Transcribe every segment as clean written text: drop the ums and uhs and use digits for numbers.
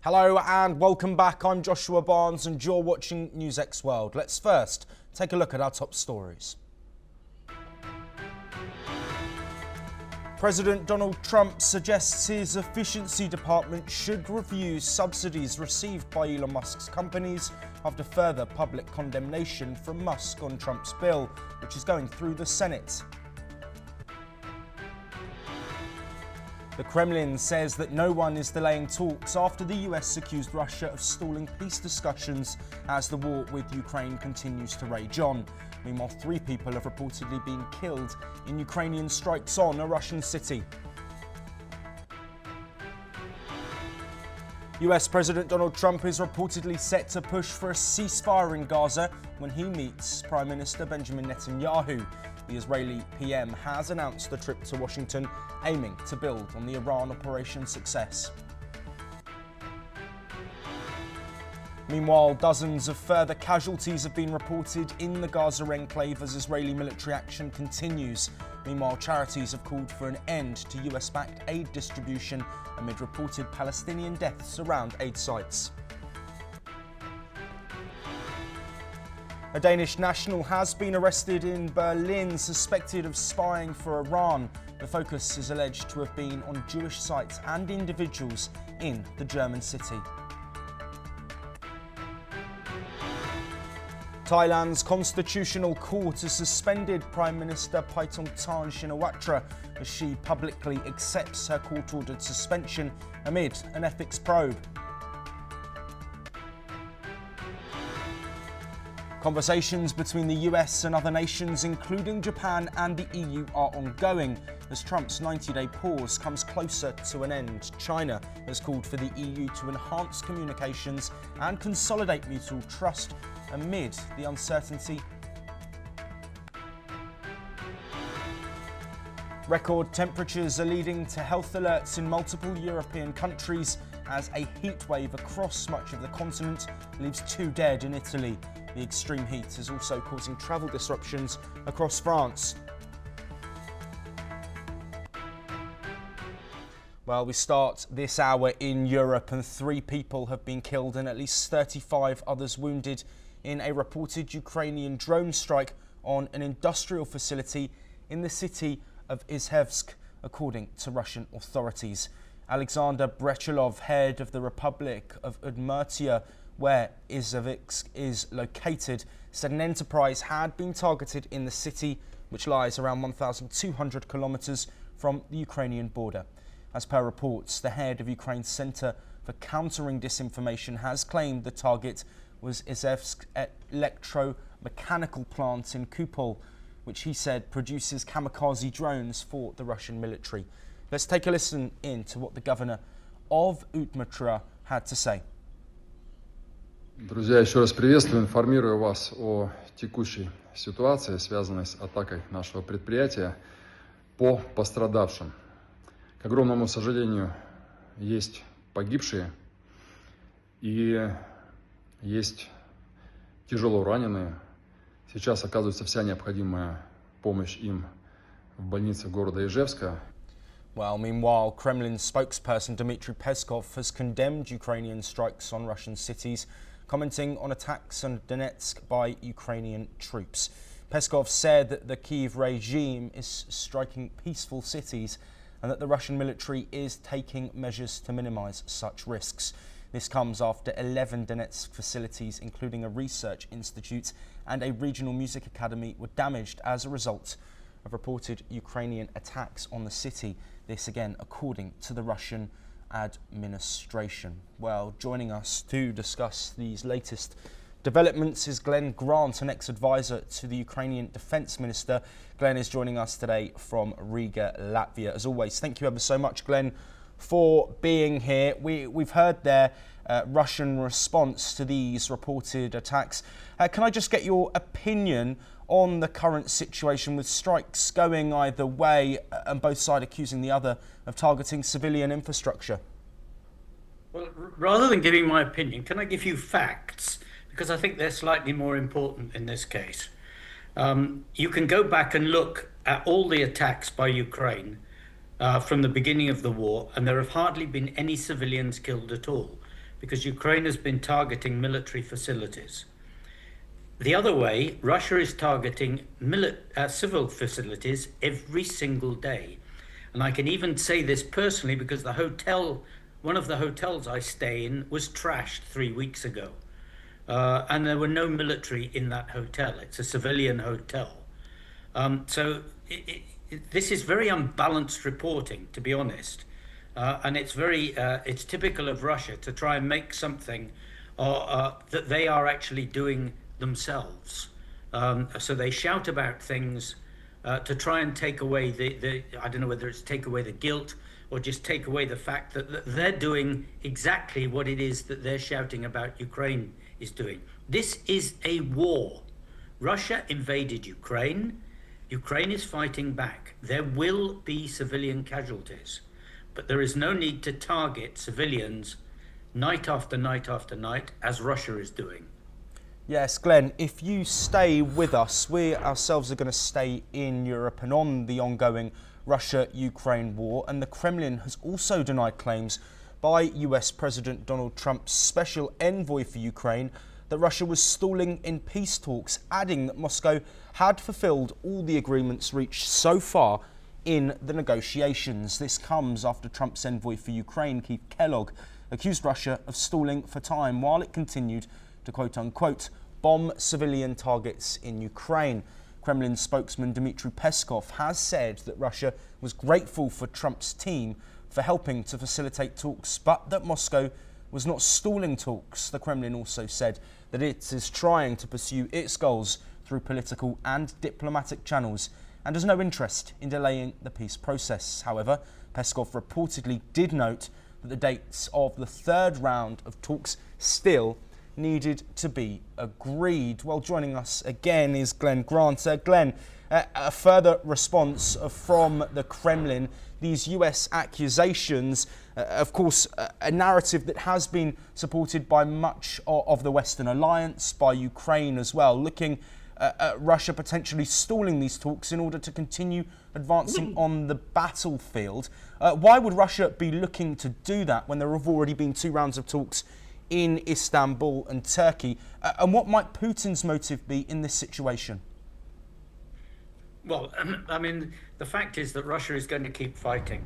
Hello and welcome back. I'm Joshua Barnes and you're watching NewsX World. Let's first take a look at our top stories. President Donald Trump suggests his efficiency department should review subsidies received by Elon Musk's companies after further public condemnation from Musk on Trump's bill, which is going through the Senate. The Kremlin says that no one is delaying talks after the US accused Russia of stalling peace discussions as the war with Ukraine continues to rage on. Meanwhile, 3 people have reportedly been killed in Ukrainian strikes on a Russian city. US President Donald Trump is reportedly set to push for a ceasefire in Gaza when he meets Prime Minister Benjamin Netanyahu. The Israeli PM has announced a trip to Washington, aiming to build on the Iran operation's success. Meanwhile, dozens of further casualties have been reported in the Gaza enclave as Israeli military action continues. Meanwhile, charities have called for an end to US-backed aid distribution amid reported Palestinian deaths around aid sites. A Danish national has been arrested in Berlin, suspected of spying for Iran. The focus is alleged to have been on Jewish sites and individuals in the German city. Thailand's constitutional court has suspended Prime Minister Paetongtarn Shinawatra as she publicly accepts her court-ordered suspension amid an ethics probe. Conversations between the US and other nations, including Japan and the EU, are ongoing as Trump's 90-day pause comes closer to an end. China has called for the EU to enhance communications and consolidate mutual trust amid the uncertainty. Record temperatures are leading to health alerts in multiple European countries as a heat wave across much of the continent leaves 2 dead in Italy. The extreme heat is also causing travel disruptions across France. Well, we start this hour in Europe and 3 people have been killed and at least 35 others wounded in a reported Ukrainian drone strike on an industrial facility in the city of Izhevsk, according to Russian authorities. Alexander Brechelov, head of the Republic of Udmurtia, where Izhevsk is located, said an enterprise had been targeted in the city, which lies around 1,200 kilometers from the Ukrainian border. As per reports, the head of Ukraine's Center for Countering Disinformation has claimed the target was Izhevsk electromechanical plant in Kupol, which he said produces kamikaze drones for the Russian military. Let's take a listen in to what the governor of Udmurtia had to say. Друзья, еще раз приветствую, информирую вас о текущей ситуации, связанной с атакой нашего предприятия по пострадавшим. К огромному сожалению, есть погибшие и есть тяжело раненые. Сейчас оказывается вся необходимая помощь им в больнице города Ижевска. Well, meanwhile, Kremlin spokesperson Dmitry Peskov has condemned Ukrainian strikes on Russian cities, commenting on attacks on Donetsk by Ukrainian troops. Peskov said that the Kyiv regime is striking peaceful cities and that the Russian military is taking measures to minimize such risks. This comes after 11 Donetsk facilities, including a research institute and a regional music academy, were damaged as a result of reported Ukrainian attacks on the city. This again, according to the Russian administration. Well, joining us to discuss these latest developments is Glenn Grant, an ex-advisor to the Ukrainian Defence Minister. Glenn is joining us today from Riga, Latvia. As always, thank you ever so much, Glenn, for being here. We've heard their Russian response to these reported attacks. Can I just get your opinion on the current situation with strikes going either way and both sides accusing the other of targeting civilian infrastructure? Well, rather than giving my opinion, can I give you facts? Because I think they're slightly more important in this case. You can go back and look at all the attacks by Ukraine from the beginning of the war, and there have hardly been any civilians killed at all, because Ukraine has been targeting military facilities. The other way, Russia is targeting civil facilities every single day. And I can even say this personally because one of the hotels I stay in was trashed 3 weeks ago. And there were no military in that hotel. It's a civilian hotel. This is very unbalanced reporting, to be honest. And it's typical of Russia to try and make something that they are actually doing themselves. So they shout about things to try and take away I don't know whether it's take away the guilt or just take away the fact that they're doing exactly what it is that they're shouting about Ukraine is doing. This is a war. Russia invaded Ukraine. Ukraine is fighting back. There will be civilian casualties, but there is no need to target civilians night after night after night, as Russia is doing. Yes, Glenn, if you stay with us, we ourselves are going to stay in Europe and on the ongoing Russia-Ukraine war. And the Kremlin has also denied claims by US President Donald Trump's special envoy for Ukraine that Russia was stalling in peace talks, adding that Moscow had fulfilled all the agreements reached so far in the negotiations. This comes after Trump's envoy for Ukraine, Keith Kellogg, accused Russia of stalling for time while it continued to quote-unquote bomb civilian targets in Ukraine. Kremlin spokesman Dmitry Peskov has said that Russia was grateful for Trump's team for helping to facilitate talks, but that Moscow was not stalling talks. The Kremlin also said that it is trying to pursue its goals through political and diplomatic channels and has no interest in delaying the peace process. However, Peskov reportedly did note that the dates of the third round of talks still needed to be agreed. Well, joining us again is Glenn Grant. Glenn, a further response from the Kremlin, these US accusations, of course, a narrative that has been supported by much of the Western alliance, by Ukraine as well, looking at Russia potentially stalling these talks in order to continue advancing on the battlefield. Why would Russia be looking to do that when there have already been 2 rounds of talks in Istanbul and Turkey? And what might Putin's motive be in this situation? Well, I mean, the fact is that Russia is going to keep fighting.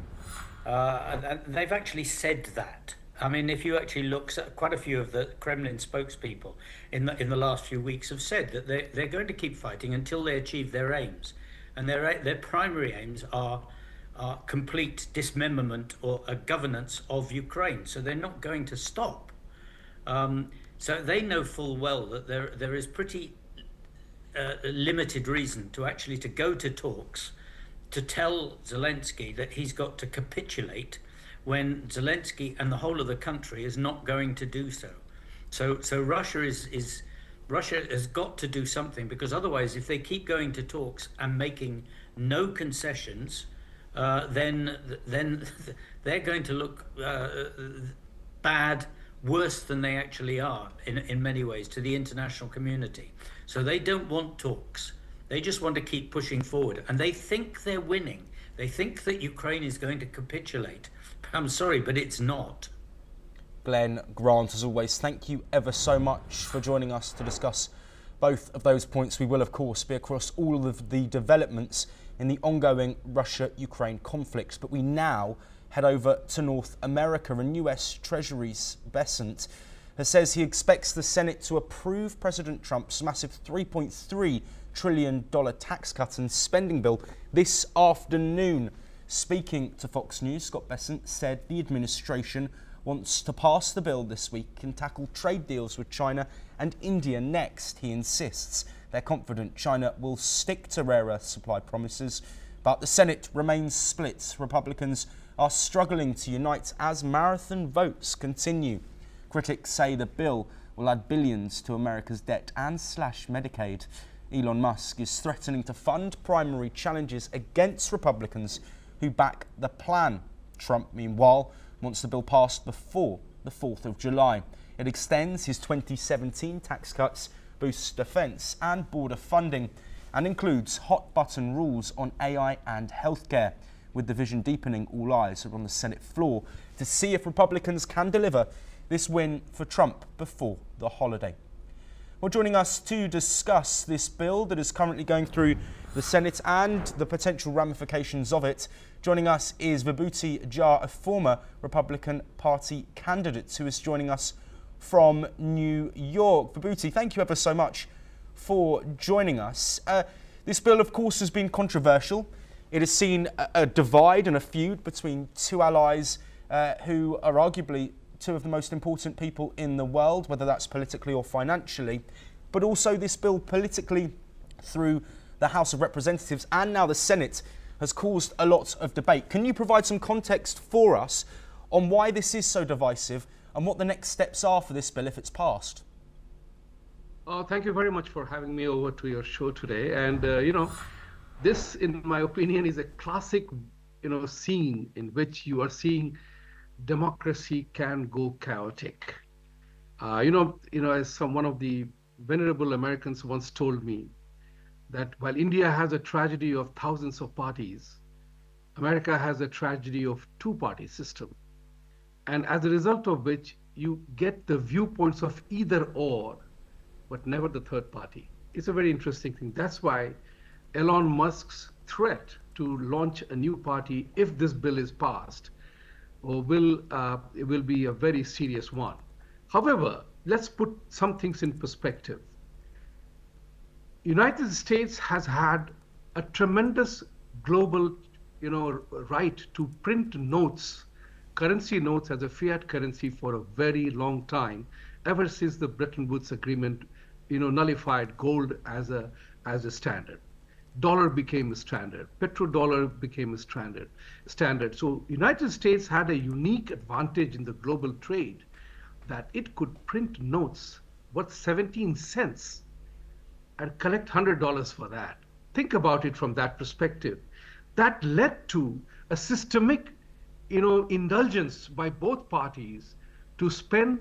And they've actually said that. I mean, if you actually look at quite a few of the Kremlin spokespeople in the last few weeks have said that they're going to keep fighting until they achieve their aims. And their primary aims are complete dismemberment or a governance of Ukraine. So they're not going to stop. So they know full well that there is pretty limited reason to go to talks to tell Zelensky that he's got to capitulate when Zelensky and the whole of the country is not going to do so. So Russia has got to do something, because otherwise, if they keep going to talks and making no concessions, then they're going to look bad, worse than they actually are in many ways to the international community. So they don't want talks. They just want to keep pushing forward, and they think they're winning. They think that Ukraine is going to capitulate. I'm sorry, but it's not. Glenn Grant, as always, thank you ever so much for joining us to discuss both of those points. We will, of course, be across all of the developments in the ongoing Russia-Ukraine conflict. But we now head over to North America, and US Treasury's Bessent says he expects the Senate to approve President Trump's massive $3.3 trillion tax cut and spending bill this afternoon. Speaking to Fox News, Scott Bessent said the administration wants to pass the bill this week and tackle trade deals with China and India next. He insists they're confident China will stick to rare earth supply promises, but the Senate remains split. Republicans are struggling to unite as marathon votes continue. Critics say the bill will add billions to America's debt and slash Medicaid. Elon Musk is threatening to fund primary challenges against Republicans who back the plan. Trump, meanwhile, wants the bill passed before the 4th of July. It extends his 2017 tax cuts, boosts defence and border funding, and includes hot-button rules on AI and healthcare. With the division deepening, all eyes are on the Senate floor to see if Republicans can deliver this win for Trump before the holiday. Well, joining us to discuss this bill that is currently going through the Senate and the potential ramifications of it, joining us is Vibhuti Jha, a former Republican Party candidate who is joining us from New York. Vibhuti, thank you ever so much for joining us. This bill, of course, has been controversial. It has seen a divide and a feud between two allies who are arguably two of the most important people in the world, whether that's politically or financially. But also this bill politically through the House of Representatives and now the Senate has caused a lot of debate. Can you provide some context for us on why this is so divisive and what the next steps are for this bill if it's passed? Thank you very much for having me over to your show today. And, this, in my opinion, is a classic, scene in which you are seeing democracy can go chaotic. As one of the venerable Americans once told me, that while India has a tragedy of thousands of parties, America has a tragedy of two-party system. And as a result of which, you get the viewpoints of either or, but never the third party. It's a very interesting thing. That's why Elon Musk's threat to launch a new party, if this bill is passed, it will be a very serious one. However, let's put some things in perspective. United States has had a tremendous global, right to print notes, currency notes as a fiat currency for a very long time, ever since the Bretton Woods Agreement, nullified gold as a standard. Dollar became a standard. Petrodollar became a standard. So United States had a unique advantage in the global trade that it could print notes worth 17 cents and collect $100 for that. Think about it from that perspective. That led to a systemic, indulgence by both parties to spend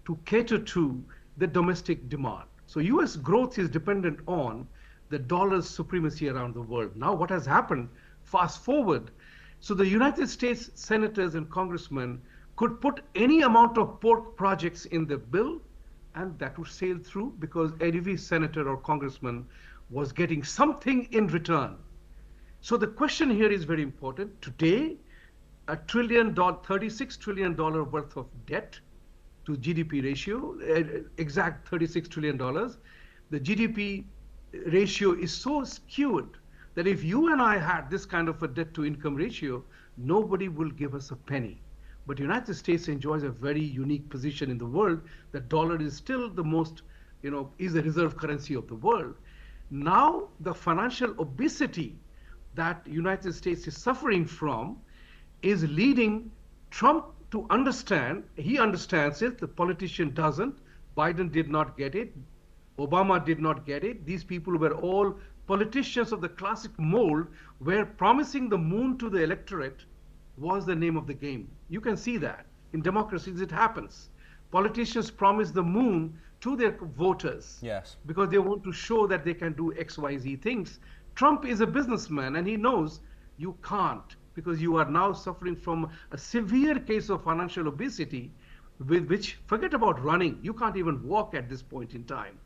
to cater to the domestic demand. So US growth is dependent on the dollar's supremacy around the world. Now what has happened, fast forward, so the United States senators and congressmen could put any amount of pork projects in the bill and that would sail through because every senator or congressman was getting something in return. So the question here is very important. Today, $36 trillion worth of debt to GDP ratio, exact $36 trillion. The GDP ratio is so skewed that if you and I had this kind of a debt to income ratio, nobody will give us a penny. But United States enjoys a very unique position in the world. The dollar is still the most, is the reserve currency of the world. Now the financial obesity that United States is suffering from is leading Trump to understand, he understands it, the politician doesn't. Biden did not get it. Obama did not get it. These people were all politicians of the classic mold where promising the moon to the electorate was the name of the game. You can see that. In democracies, it happens. Politicians promise the moon to their voters. Yes. Because they want to show that they can do X, Y, Z things. Trump is a businessman and he knows you can't, because you are now suffering from a severe case of financial obesity with which, forget about running, you can't even walk at this point in time.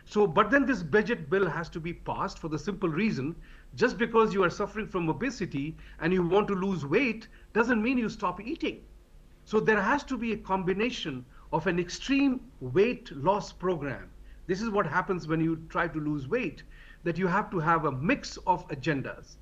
So, but then this budget bill has to be passed for the simple reason, just because you are suffering from obesity and you want to lose weight doesn't mean you stop eating. So there has to be a combination of an extreme weight loss program. This is what happens when you try to lose weight, that you have to have a mix of agendas.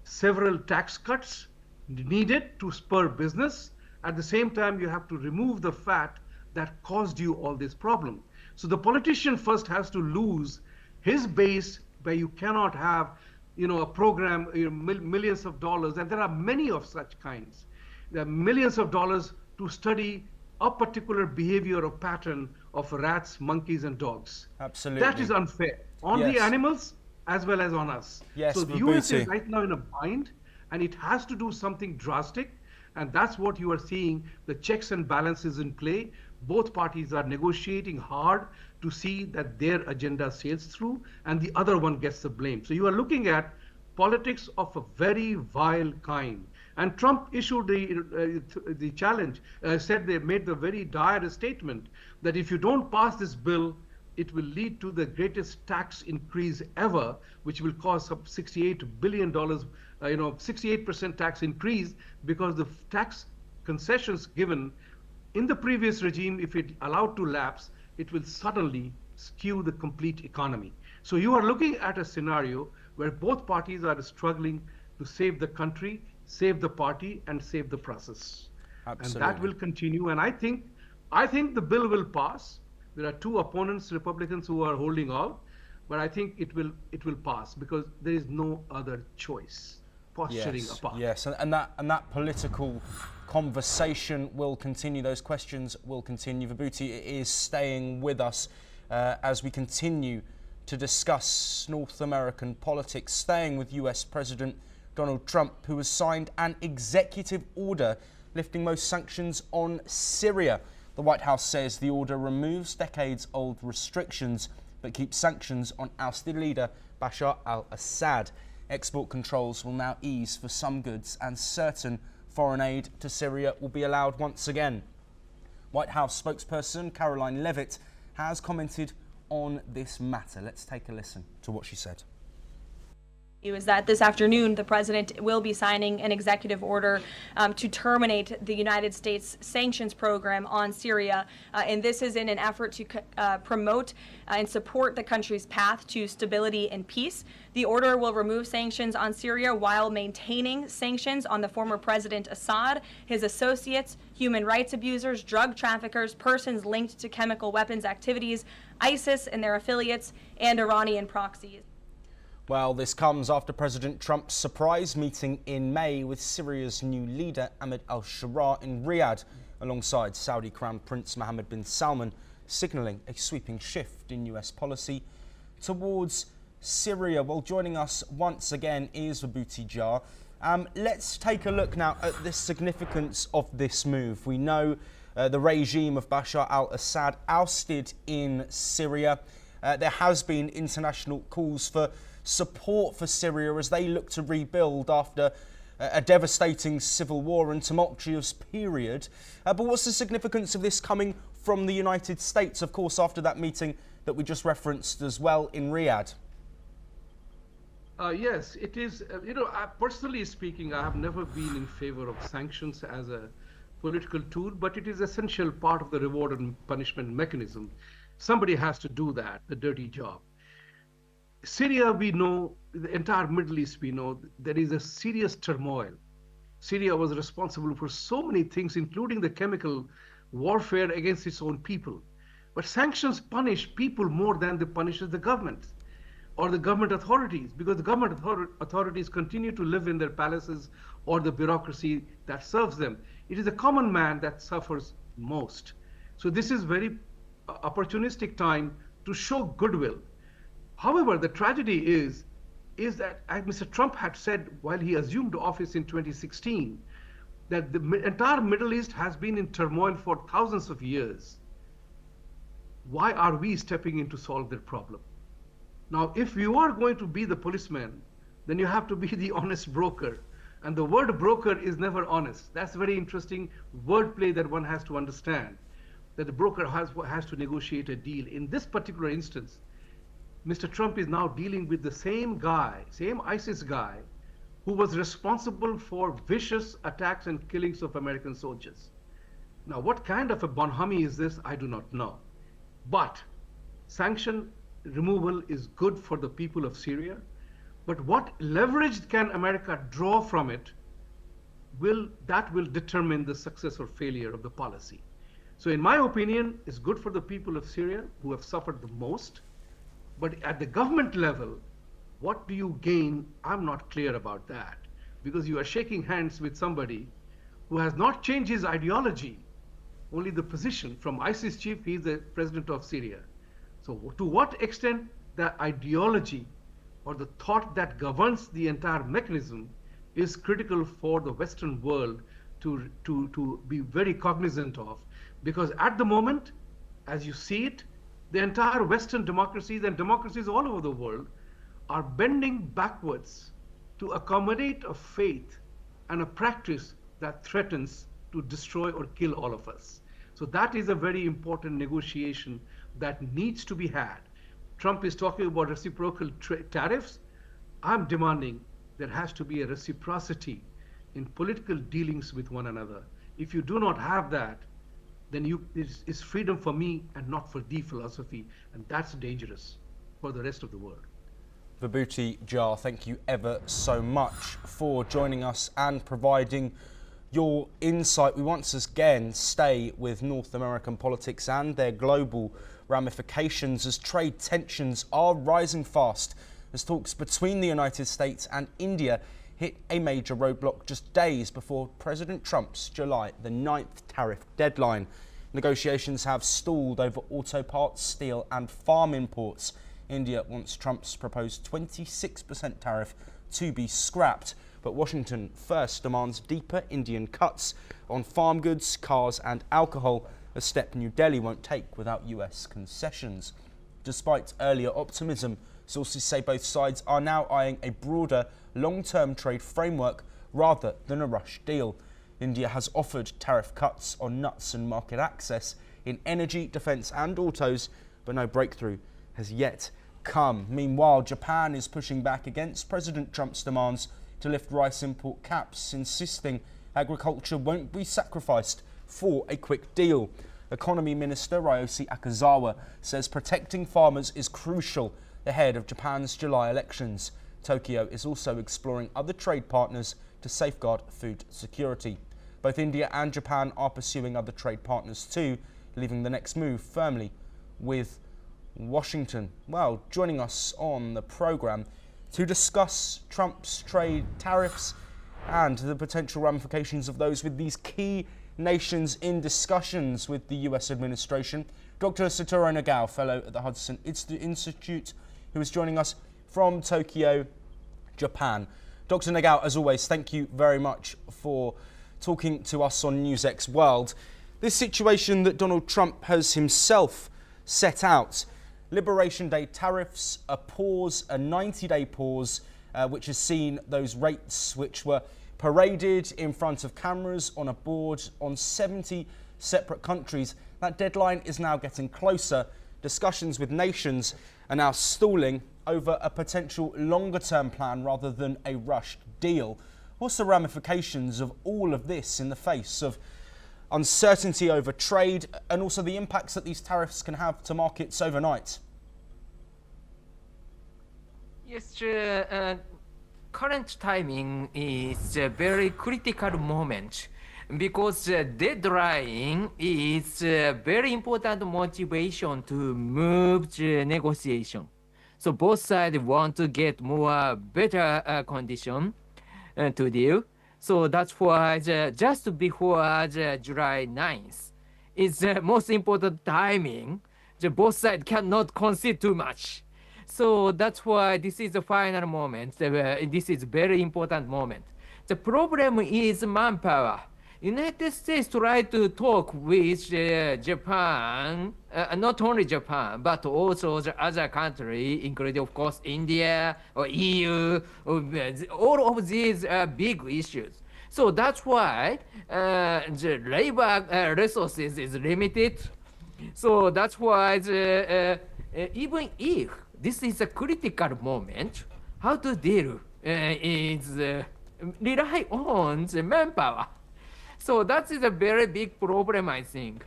Several tax cuts needed to spur business. At the same time, you have to remove the fat that caused you all this problem. So the politician first has to lose his base where you cannot have, a program, millions of dollars, and there are many of such kinds. There are millions of dollars to study a particular behavior or pattern of rats, monkeys, and dogs. Absolutely. That is unfair on the animals as well as on us. Yes, so the US is right now in a bind, and it has to do something drastic, and that's what you are seeing, the checks and balances in play. Both parties are negotiating hard to see that their agenda sails through and the other one gets the blame. So you are looking at politics of a very vile kind. And Trump issued the challenge, said they made the very dire statement that if you don't pass this bill, it will lead to the greatest tax increase ever, which will cause up $68 billion, 68% tax increase, because the tax concessions given in the previous regime, if it allowed to lapse, it will suddenly skew the complete economy. So you are looking at a scenario where both parties are struggling to save the country, save the party, and save the process. Absolutely. And that will continue. And I think the bill will pass. There are two opponents, Republicans, who are holding out, but I think it will pass because there is no other choice. Posturing apart. Yes, and that political conversation will continue. Those questions will continue. Vibhuti is staying with us as we continue to discuss North American politics, staying with US President Donald Trump, who has signed an executive order lifting most sanctions on Syria. The White House says the order removes decades-old restrictions but keeps sanctions on ousted leader Bashar al-Assad. Export controls will now ease for some goods and certain foreign aid to Syria will be allowed once again. White House spokesperson Caroline Leavitt has commented on this matter. Let's take a listen to what she said. Is that this afternoon the president will be signing an executive order to terminate the United States sanctions program on Syria, and this is in an effort to promote and support the country's path to stability and peace. The order will remove sanctions on Syria while maintaining sanctions on the former President Assad, his associates, human rights abusers, drug traffickers, persons linked to chemical weapons activities, ISIS and their affiliates, and Iranian proxies. Well, this comes after President Trump's surprise meeting in May with Syria's new leader, Ahmed al-Sharaa, in Riyadh, alongside Saudi Crown Prince Mohammed bin Salman, signalling a sweeping shift in US policy towards Syria. Well, joining us once again is Vibhuti Jar. Let's take a look now at the significance of this move. We know the regime of Bashar al-Assad ousted in Syria. There has been international calls for support for Syria as they look to rebuild after a devastating civil war and tumultuous period. But what's the significance of this coming from the United States, of course, after that meeting that we just referenced as well in Riyadh? Yes, it is. Personally speaking, I have never been in favor of sanctions as a political tool, but it is essential part of the reward and punishment mechanism. Somebody has to do that, the dirty job. Syria, we know, the entire Middle East, we know, there is a serious turmoil. Syria was responsible for so many things, including the chemical warfare against its own people. But sanctions punish people more than they punish the government or the government authorities, because the government authorities continue to live in their palaces or the bureaucracy that serves them. It is the common man that suffers most. So this is very opportunistic time to show goodwill. However, the tragedy is that, as Mr. Trump had said while he assumed office in 2016, that the entire Middle East has been in turmoil for thousands of years. Why are we stepping in to solve their problem? Now, if you are going to be the policeman, then you have to be the honest broker. And the word broker is never honest. That's very interesting wordplay that one has to understand, that the broker has to negotiate a deal. In this particular instance, Mr. Trump is now dealing with the same guy, same ISIS guy, who was responsible for vicious attacks and killings of American soldiers. Now, what kind of a bonhomie is this? I do not know. But sanction removal is good for the people of Syria. But what leverage can America draw from it will determine the success or failure of the policy. So in my opinion, it's good for the people of Syria who have suffered the most. But at the government level, what do you gain? I'm not clear about that, because you are shaking hands with somebody who has not changed his ideology, only the position. From ISIS chief, he's the president of Syria. So to what extent the ideology or the thought that governs the entire mechanism is critical for the Western world to be very cognizant of, because at the moment, as you see it, the entire Western democracies and democracies all over the world are bending backwards to accommodate a faith and a practice that threatens to destroy or kill all of us. So that is a very important negotiation that needs to be had. Trump is talking about reciprocal tariffs. I'm demanding there has to be a reciprocity in political dealings with one another. If you do not have that, then it's freedom for me and not for the philosophy, and that's dangerous for the rest of the world. Vibhuti Jha, thank you ever so much for joining us and providing your insight. We once again stay with North American politics and their global ramifications as trade tensions are rising fast as talks between the United States and India hit a major roadblock just days before President Trump's July the 9th tariff deadline. Negotiations have stalled over auto parts, steel and farm imports. India wants Trump's proposed 26% tariff to be scrapped, but Washington first demands deeper Indian cuts on farm goods, cars and alcohol, a step New Delhi won't take without US concessions. Despite earlier optimism, sources say both sides are now eyeing a broader, long-term trade framework rather than a rush deal. India has offered tariff cuts on nuts and market access in energy, defence and autos, but no breakthrough has yet come. Meanwhile, Japan is pushing back against President Trump's demands to lift rice import caps, insisting agriculture won't be sacrificed for a quick deal. Economy Minister Ryoshi Akazawa says protecting farmers is crucial ahead of Japan's July elections. Tokyo is also exploring other trade partners to safeguard food security. Both India and Japan are pursuing other trade partners too, leaving the next move firmly with Washington. Well, joining us on the programme to discuss Trump's trade tariffs and the potential ramifications of those with these key nations in discussions with the US administration, Dr. Satoru Nagao, fellow at the Hudson Institute, who is joining us from Tokyo, Japan. Dr. Nagao, as always, thank you very much for talking to us on NewsX World. This situation that Donald Trump has himself set out, Liberation Day tariffs, a pause, a 90-day pause, which has seen those rates which were paraded in front of cameras on a board on 70 separate countries. That deadline is now getting closer. Discussions with nations are now stalling over a potential longer-term plan rather than a rushed deal. What's the ramifications of all of this in the face of uncertainty over trade and also the impacts that these tariffs can have to markets overnight? Yes, current timing is a very critical moment because the deadline is a very important motivation to move the negotiation. So both sides want to get more better condition to deal. So that's why just before the July 9th is the most important timing. The both sides cannot concede too much. So that's why this is the final moment. This is very important moment. The problem is manpower. United States try to talk with Japan, not only Japan, but also the other country, including, of course, India or EU. All of these are big issues. So that's why the labor resources is limited. So that's why even if this is a critical moment, how to deal is rely on the manpower. So that is a very big problem, I think.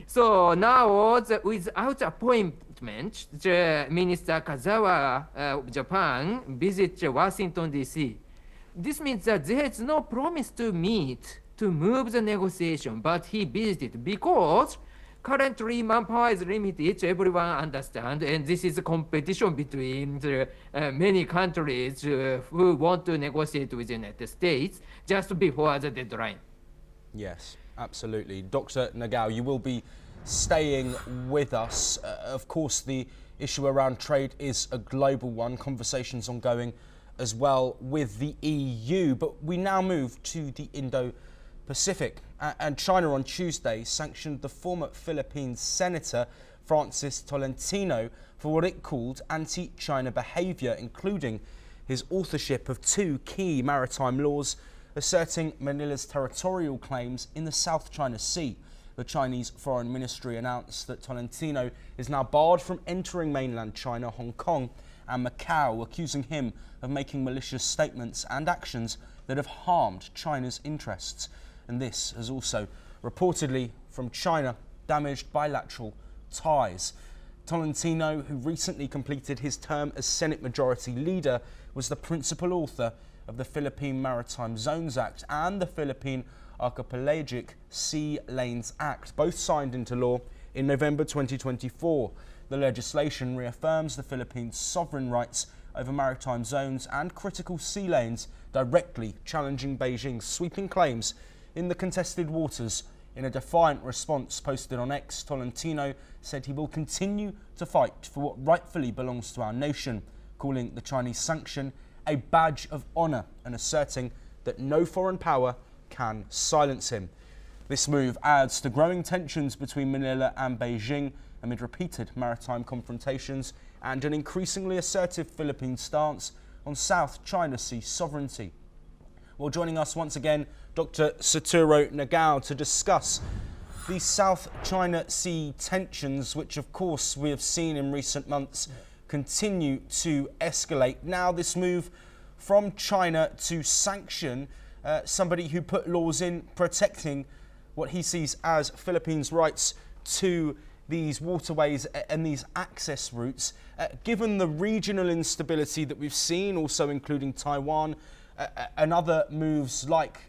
So now, without appointment, the Minister Kazawa of Japan visits Washington, D.C. This means that there is no promise to meet to move the negotiation, but he visited because currently manpower is limited, everyone understands, and this is a competition between the, many countries who want to negotiate with the United States just before the deadline. Yes, absolutely. Dr. Nagao, you will be staying with us. Of course, the issue around trade is a global one. Conversations ongoing as well with the EU. But we now move to the Indo-Pacific. And China on Tuesday sanctioned the former Philippines Senator Francis Tolentino for what it called anti-China behaviour, including his authorship of 2 key maritime laws asserting Manila's territorial claims in the South China Sea. The Chinese Foreign Ministry announced that Tolentino is now barred from entering mainland China, Hong Kong and Macau, accusing him of making malicious statements and actions that have harmed China's interests. And this has also reportedly, from China, damaged bilateral ties. Tolentino, who recently completed his term as Senate Majority Leader, was the principal author of the Philippine Maritime Zones Act and the Philippine Archipelagic Sea Lanes Act, both signed into law in November 2024. The legislation reaffirms the Philippines' sovereign rights over maritime zones and critical sea lanes, directly challenging Beijing's sweeping claims in the contested waters. In a defiant response posted on X, Tolentino said he will continue to fight for what rightfully belongs to our nation, calling the Chinese sanction a badge of honour and asserting that no foreign power can silence him. This move adds to growing tensions between Manila and Beijing amid repeated maritime confrontations and an increasingly assertive Philippine stance on South China Sea sovereignty. Well, joining us once again, Dr. Satoru Nagao, to discuss the South China Sea tensions, which of course we have seen in recent months continue to escalate. Now this move from China to sanction somebody who put laws in protecting what he sees as Philippines' rights to these waterways and these access routes. Given the regional instability that we've seen, also including Taiwan, and other moves like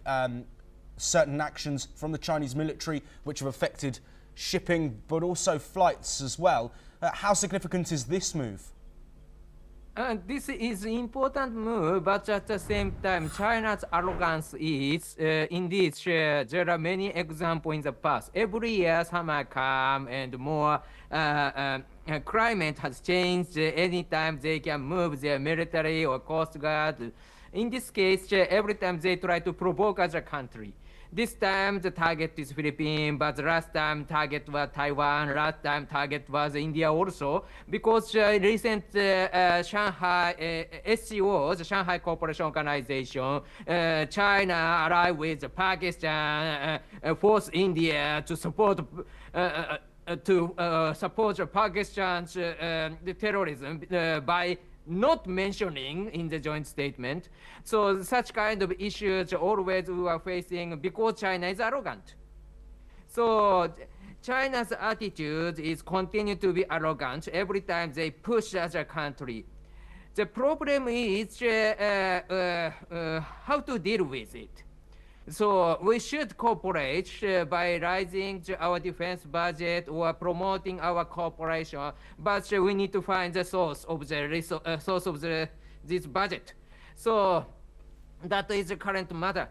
certain actions from the Chinese military which have affected shipping but also flights as well, how significant is this move? This is an important move, but at the same time, China's arrogance is indeed there are many examples in the past. Every year, summer come and more climate has changed. Anytime they can move their military or coast guard. In this case, every time they try to provoke other country. This time the target is Philippines, but last time target was Taiwan, last time target was India also, because recent Shanghai SCO, the Shanghai Cooperation Organization, China allied with Pakistan, forced India to support Pakistan's terrorism by not mentioning in the joint statement. So such kind of issues always we are facing because China is arrogant. So China's attitude is continue to be arrogant every time they push other country. The problem is how to deal with it. So we should cooperate by raising our defense budget or promoting our cooperation, but we need to find the source of the this budget. So that is the current matter.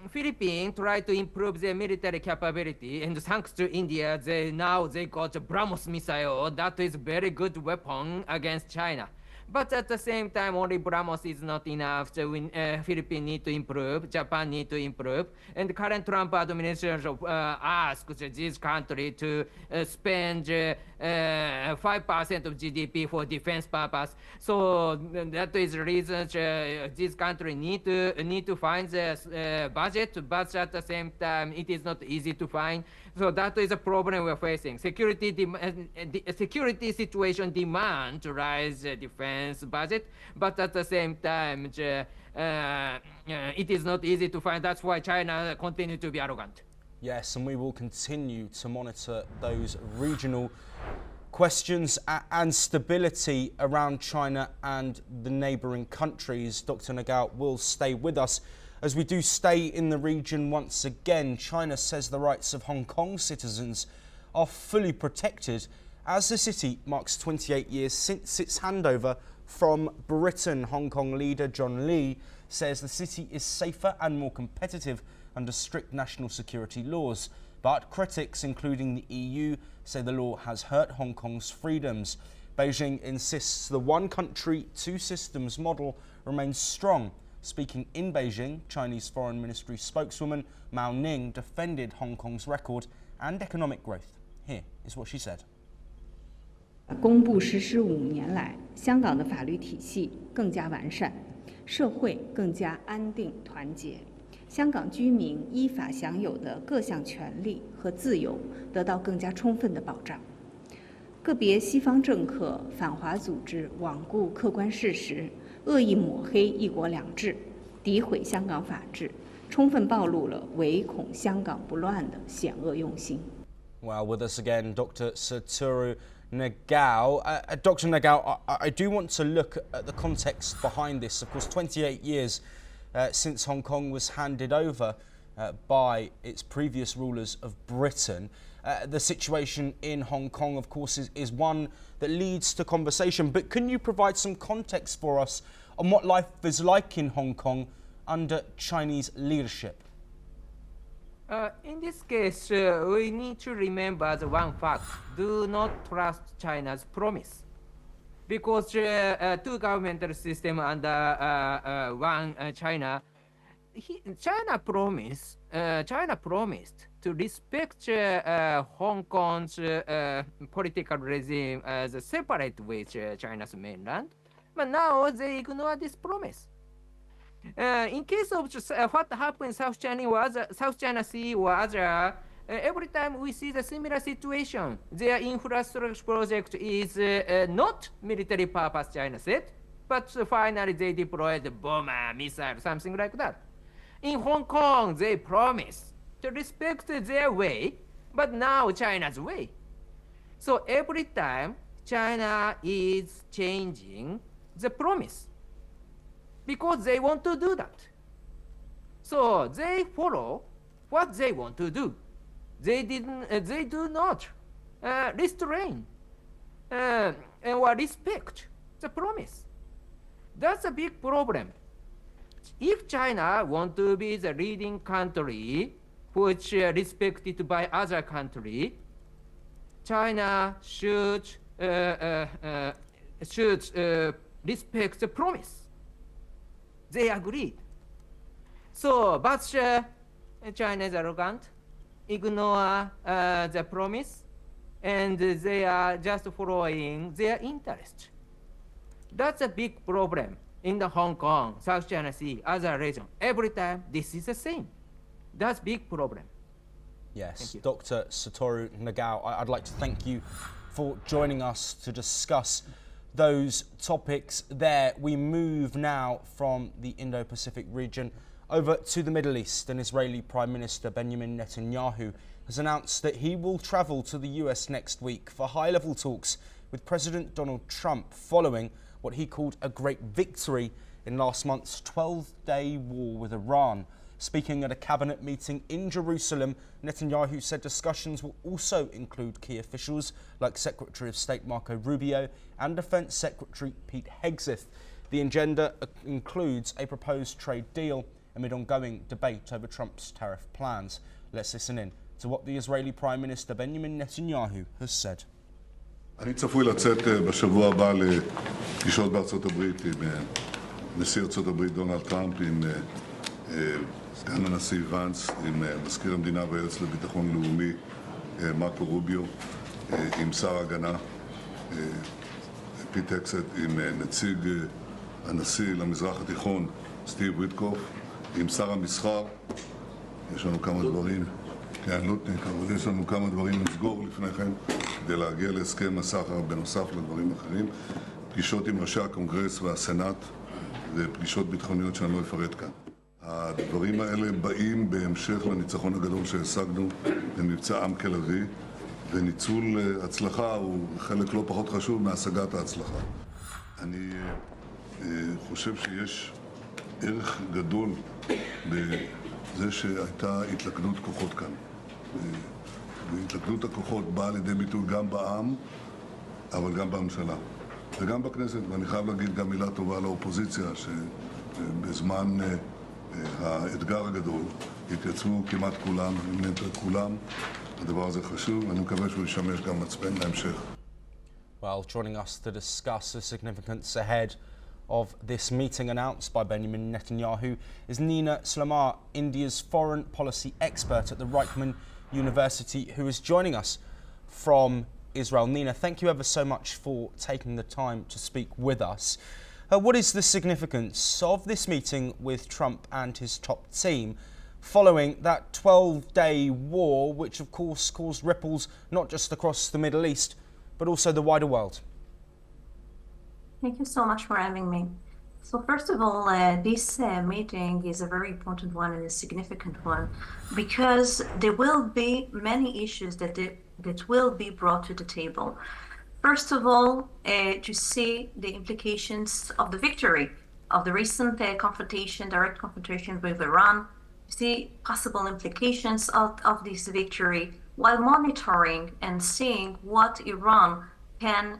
Philippines try to improve their military capability, and thanks to India, they got a BrahMos missile. That is very good weapon against China. But at the same time, only BrahMos is not enough. So Philippines need to improve, Japan need to improve, and the current Trump administration asks this country to spend 5% of GDP for defense purpose. So that is the reason this country need to find the budget, but at the same time, it is not easy to find. So that is a problem we're facing. Security situation demand to rise defense budget, but at the same time, it is not easy to find. That's why China continues to be arrogant. Yes, and we will continue to monitor those regional questions and stability around China and the neighbouring countries. Dr. Nagao will stay with us. As we do stay in the region once again, China says the rights of Hong Kong citizens are fully protected as the city marks 28 years since its handover from Britain. Hong Kong leader John Lee says the city is safer and more competitive under strict national security laws. But critics, including the EU, say the law has hurt Hong Kong's freedoms. Beijing insists the one country, two systems model remains strong. Speaking in Beijing, Chinese Foreign Ministry spokeswoman Mao Ning defended Hong Kong's record and economic growth. Here is what she said. 公布实施5年来，香港的法律体系更加完善，社会更加安定团结，香港居民依法享有的各项权利和自由得到更加充分的保障。个别西方政客、反华组织罔顾客观事实，恶意抹黑“一国两制”，诋毁香港法治，充分暴露了唯恐香港不乱的险恶用心。 Well, with us again, Dr. Satoru Nagao. Dr. Nagao, I do want to look at the context behind this. Of course, 28 years since Hong Kong was handed over by its previous rulers of Britain. The situation in Hong Kong, of course, is one that leads to conversation. But can you provide some context for us on what life is like in Hong Kong under Chinese leadership? In this case, we need to remember the one fact: do not trust China's promise, because two governmental system under one China. China promised to respect Hong Kong's political regime as separate with China's mainland, but now they ignore this promise. In case of what happened in South China Sea or other, every time we see the similar situation, their infrastructure project is not military purpose, China said, but finally they deployed bomber, missile, something like that. In Hong Kong, they promised to respect their way, but now China's way. So every time, China is changing the promise because they want to do that. So they follow what they want to do. They do not restrain or respect the promise. That's a big problem. If China wants to be the leading country, which respected by other country, China should respect the promise. They agreed. So, but China is arrogant, ignore the promise, and they are just following their interest. That's a big problem in the Hong Kong, South China Sea, other region. Every time this is the same. That's big problem. Yes, Dr. Satoru Nagao, I'd like to thank you for joining us to discuss those topics there. We move now from the Indo-Pacific region over to the Middle East. And Israeli Prime Minister Benjamin Netanyahu has announced that he will travel to the US next week for high-level talks with President Donald Trump following what he called a great victory in last month's 12-day war with Iran. Speaking at a cabinet meeting in Jerusalem, Netanyahu said discussions will also include key officials like Secretary of State Marco Rubio and Defense Secretary Pete Hegseth. The agenda includes a proposed trade deal amid ongoing debate over Trump's tariff plans. Let's listen in to what the Israeli Prime Minister Benjamin Netanyahu has said. אני צפוי לצאת בשבוע הבא לפגישות בארצות הברית עם נשיא ארצות הברית דונלד טראמפ, עם סגן הנשיא ונס, עם מזכיר המדינה והיועץ לביטחון לאומי מרקו רוביו, עם שר ההגנה פיט הקסט, עם נציג הנשיא למזרח התיכון סטיב ויטקוף, עם שר המסחר. יש לנו כמה דברים, כן, לוטניק, אבל יש לנו כמה דברים לסגור לפני כן כדי להגיע להסכם הסחר בנוסף לדברים אחרים. פגישות עם ראשי הקונגרס והסנאט ופגישות ביטחוניות שאני לא אפרט כאן. הדברים האלה באים בהמשך לניצחון הגדול שהשגנו במבצע עם כלבי, וניצול הצלחה הוא חלק לא פחות חשוב מהשגת ההצלחה. אני חושב שיש ערך גדול בזה שהייתה התלכדות כוחות כאן. והתלכדות הכוחות באה לידי ביטוי גם בעם, אבל גם בממשלה. וגם בכנסת, ואני חייב להגיד גם מילה טובה לאופוזיציה, שבזמן האתגר הגדול התייצבו כמעט כולם, אם נתת כולם. הדבר הזה חשוב, ואני מקווה שהוא ישמש גם מצפן להמשך. Well, joining us to discuss the significance ahead of this meeting announced by Benjamin Netanyahu is Nina Slamar, India's foreign policy expert at the Reichman University, who is joining us from Israel. Nina, thank you ever so much for taking the time to speak with us. What is the significance of this meeting with Trump and his top team following that 12-day war, which of course caused ripples not just across the Middle East, but also the wider world? Thank you so much for having me. So first of all, this meeting is a very important one and a significant one because there will be many issues that will be brought to the table. First of all, to see the implications of the victory of the recent direct confrontation with Iran, to see possible implications of this victory while monitoring and seeing what Iran can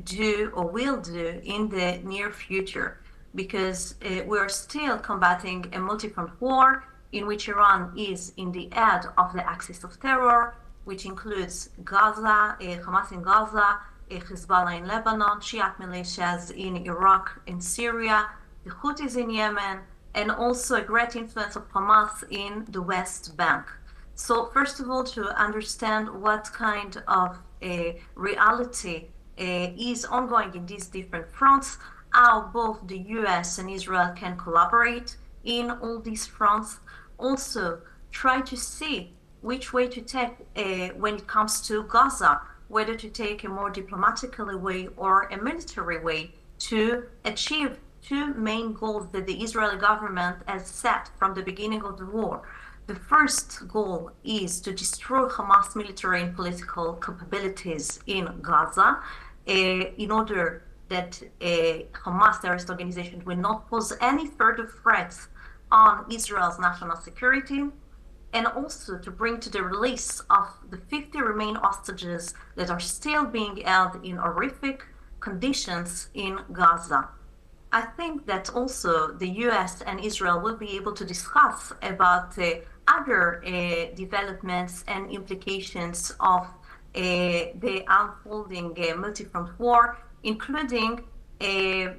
do or will do in the near future. Because we're still combating a multi-front war in which Iran is in the head of the axis of terror, which includes Gaza, Hamas in Gaza, Hezbollah in Lebanon, Shiite militias in Iraq and Syria, the Houthis in Yemen, and also a great influence of Hamas in the West Bank. So first of all, to understand what kind of reality is ongoing in these different fronts, how both the US and Israel can collaborate in all these fronts. Also, try to see which way to take when it comes to Gaza, whether to take a more diplomatically way or a military way to achieve two main goals that the Israeli government has set from the beginning of the war. The first goal is to destroy Hamas military and political capabilities in Gaza in order that Hamas terrorist organization will not pose any further threats on Israel's national security, and also to bring to the release of the 50 remaining hostages that are still being held in horrific conditions in Gaza. I think that also the US and Israel will be able to discuss about other developments and implications of the unfolding multi-front war, including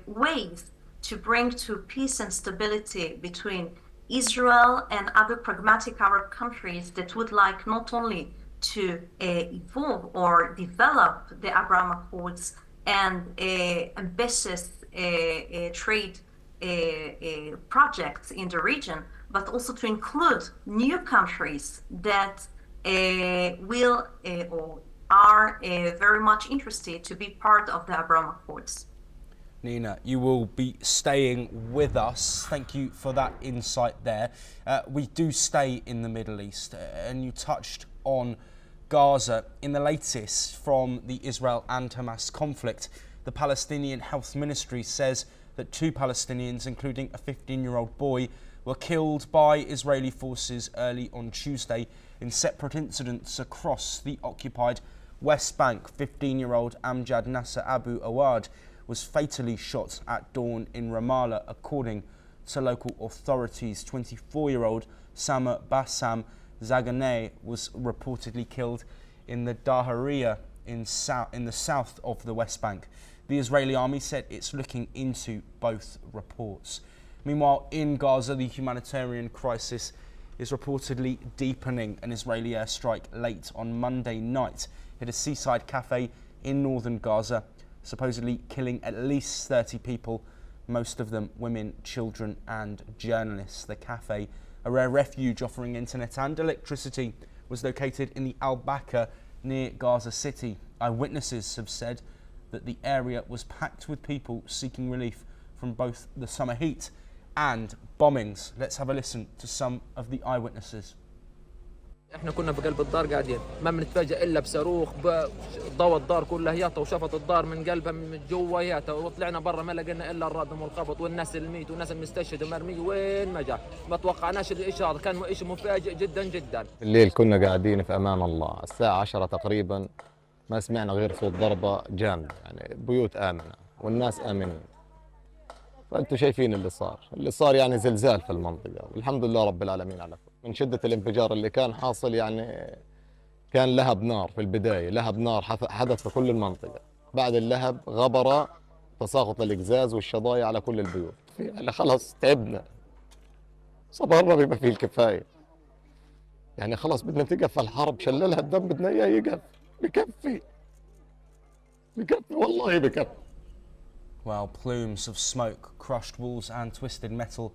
ways to bring to peace and stability between Israel and other pragmatic Arab countries that would like not only to evolve or develop the Abraham Accords and ambitious trade projects in the region, but also to include new countries that will or are very much interested to be part of the Abraham Accords. Nina, you will be staying with us. Thank you for that insight there. We do stay in the Middle East, and you touched on Gaza. In the latest from the Israel and Hamas conflict, the Palestinian Health Ministry says that 2 Palestinians, including a 15-year-old boy, were killed by Israeli forces early on Tuesday in separate incidents across the occupied West Bank. 15-year-old Amjad Nasser Abu Awad was fatally shot at dawn in Ramallah, according to local authorities. 24-year-old Sama Bassam Zaganeh was reportedly killed in the Daharia in the south of the West Bank. The Israeli army said it's looking into both reports. Meanwhile, in Gaza, the humanitarian crisis is reportedly deepening. An Israeli airstrike late on Monday night hit a seaside cafe in northern Gaza, supposedly killing at least 30 people, most of them women, children and journalists. The cafe, a rare refuge offering internet and electricity, was located in the al-Baqa near Gaza City. Eyewitnesses have said that the area was packed with people seeking relief from both the summer heat and bombings. Let's have a listen to some of the eyewitnesses. احنا كنا في قلب الدار قاعدين ما بنتفاجئ الا بصاروخ ضوى الدار كلها ياطا وشفط الدار من قلبها من جوا ياطا وطلعنا برا ما لقينا الا الردم والخبط والناس الميت والناس المستشهده مرميه وين ما جاء ما توقعناش الشيء هذا كان شيء مفاجئ جدا جدا. الليل كنا قاعدين في امان الله الساعه 10 تقريبا ما سمعنا غير صوت ضربه جامده يعني بيوت امنه والناس امنين. فانتم شايفين اللي صار يعني زلزال في المنطقه والحمد لله رب العالمين على كل. من شدة الانفجار اللي كان حاصل يعني كان لهب نار في البداية، لهب نار حدث في كل المنطقة. بعد اللهب غبرة تساقط الإقزاز والشظايا على كل البيوت. يعني خلاص تعبنا صبرنا بما فيه الكفاية. يعني خلاص بدنا تقف الحرب، شللها الدم بدنا إياه يقف بكفي. بكفي والله بكفي. Well, plumes of smoke, crushed walls and twisted metal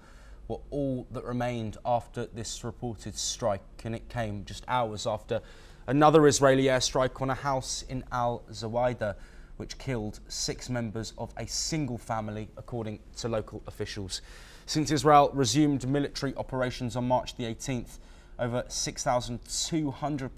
were all that remained after this reported strike, and it came just hours after another Israeli airstrike on a house in al-Zawaidah, which killed 6 members of a single family, according to local officials. Since Israel resumed military operations on March the 18th, over 6,200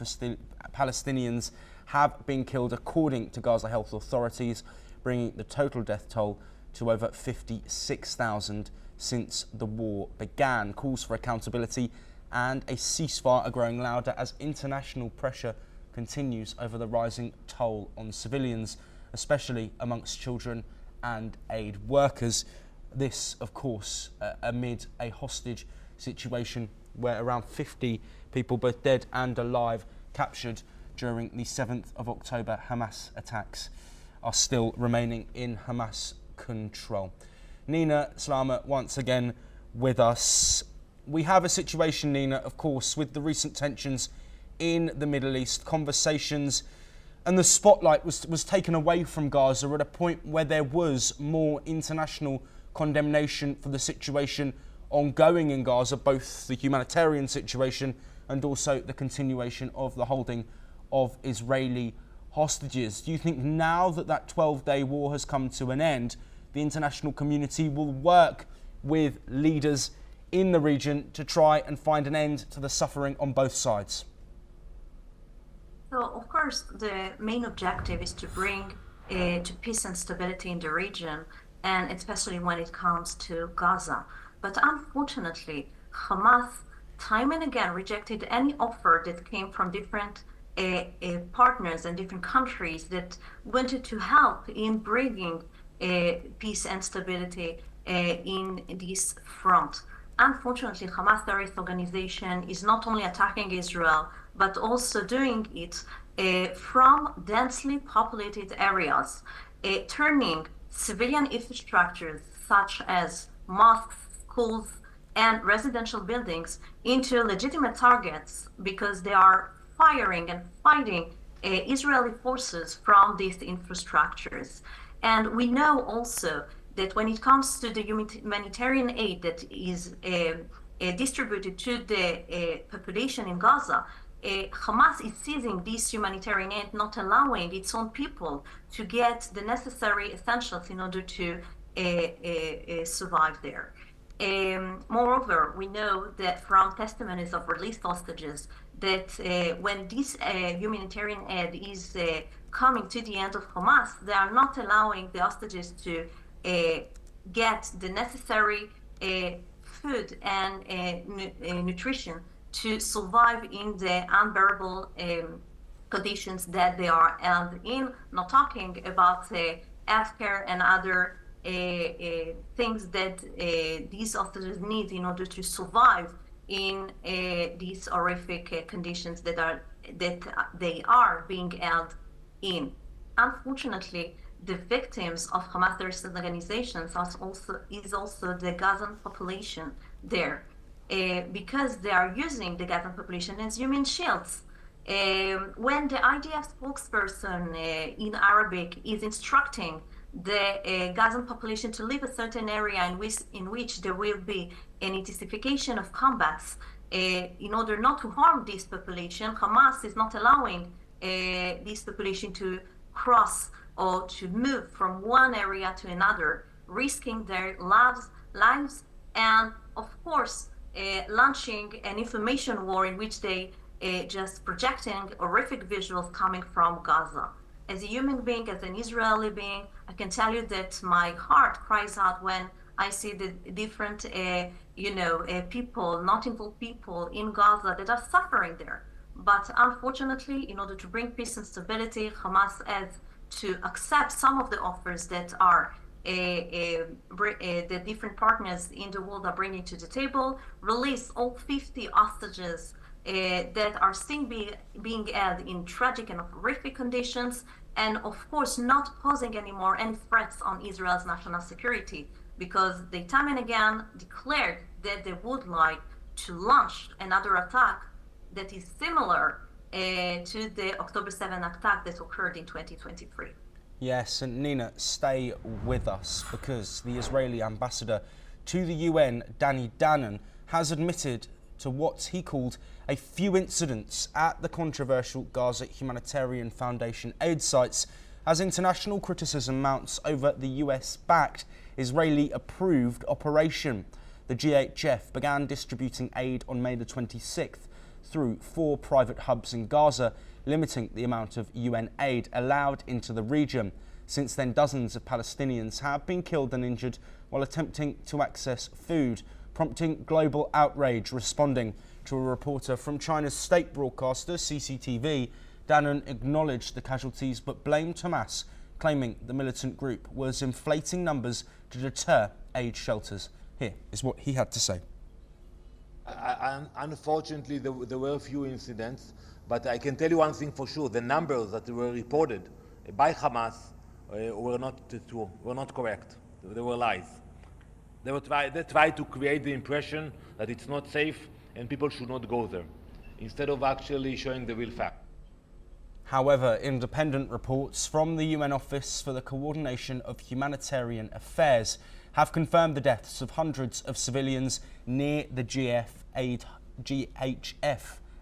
Palestinians have been killed, according to Gaza health authorities, bringing the total death toll to over 56,000 since the war began. Calls for accountability and a ceasefire are growing louder as international pressure continues over the rising toll on civilians, especially amongst children and aid workers. This, of course, amid a hostage situation where around 50 people, both dead and alive, captured during the 7th of October Hamas attacks, are still remaining in Hamas control. Nina Salama once again with us. We have a situation, Nina, of course, with the recent tensions in the Middle East, conversations and the spotlight was taken away from Gaza at a point where there was more international condemnation for the situation ongoing in Gaza, both the humanitarian situation and also the continuation of the holding of Israeli hostages. Do you think now that that 12-day war has come to an end, the international community will work with leaders in the region to try and find an end to the suffering on both sides? So, of course, the main objective is to bring to peace and stability in the region, and especially when it comes to Gaza. But unfortunately, Hamas time and again rejected any offer that came from different partners and different countries that wanted to help in bringing peace and stability in this front. Unfortunately, Hamas terrorist organization is not only attacking Israel, but also doing it from densely populated areas, turning civilian infrastructures such as mosques, schools, and residential buildings into legitimate targets because they are firing and fighting Israeli forces from these infrastructures. And we know also that when it comes to the humanitarian aid that is distributed to the population in Gaza, Hamas is seizing this humanitarian aid, not allowing its own people to get the necessary essentials in order to survive there. Moreover, we know that from testimonies of released hostages that when this humanitarian aid is coming to the end of Hamas, they are not allowing the hostages to get the necessary food and nutrition to survive in the unbearable conditions that they are held in, not talking about healthcare and other things that these hostages need in order to survive in these horrific conditions that they are being held in. Unfortunately, the victims of Hamas terrorist organizations is also the Gazan population there, because they are using the Gazan population as human shields. When the IDF spokesperson in Arabic is instructing the Gazan population to leave a certain area in which there will be an intensification of combats in order not to harm this population, Hamas is not allowing this population to cross or to move from one area to another, risking their lives and, of course, launching an information war in which they just projecting horrific visuals coming from Gaza. As a human being, as an Israeli being, I can tell you that my heart cries out when I see the different, people, not involved people in Gaza that are suffering there. But unfortunately, in order to bring peace and stability, Hamas has to accept some of the offers that are the different partners in the world are bringing to the table, release all 50 hostages that are still being held in tragic and horrific conditions, and of course not posing anymore any threats on Israel's national security, because they time and again declared that they would like to launch another attack that is similar to the October 7 attack that occurred in 2023. Yes, and Nina, stay with us because the Israeli ambassador to the UN, Danny Danon, has admitted to what he called a few incidents at the controversial Gaza Humanitarian Foundation aid sites as international criticism mounts over the US-backed, Israeli-approved operation. The GHF began distributing aid on May the 26th through 4 private hubs in Gaza, limiting the amount of UN aid allowed into the region. Since then, dozens of Palestinians have been killed and injured while attempting to access food, prompting global outrage. Responding to a reporter from China's state broadcaster, CCTV, Danon acknowledged the casualties but blamed Hamas, claiming the militant group was inflating numbers to deter aid shelters. Here is what he had to say. Unfortunately, there were a few incidents, but I can tell you one thing for sure: the numbers that were reported by Hamas were not true, were not correct. They were lies. They tried to create the impression that it's not safe and people should not go there, instead of actually showing the real fact. However, independent reports from the UN Office for the Coordination of Humanitarian Affairs have confirmed the deaths of hundreds of civilians near the GHF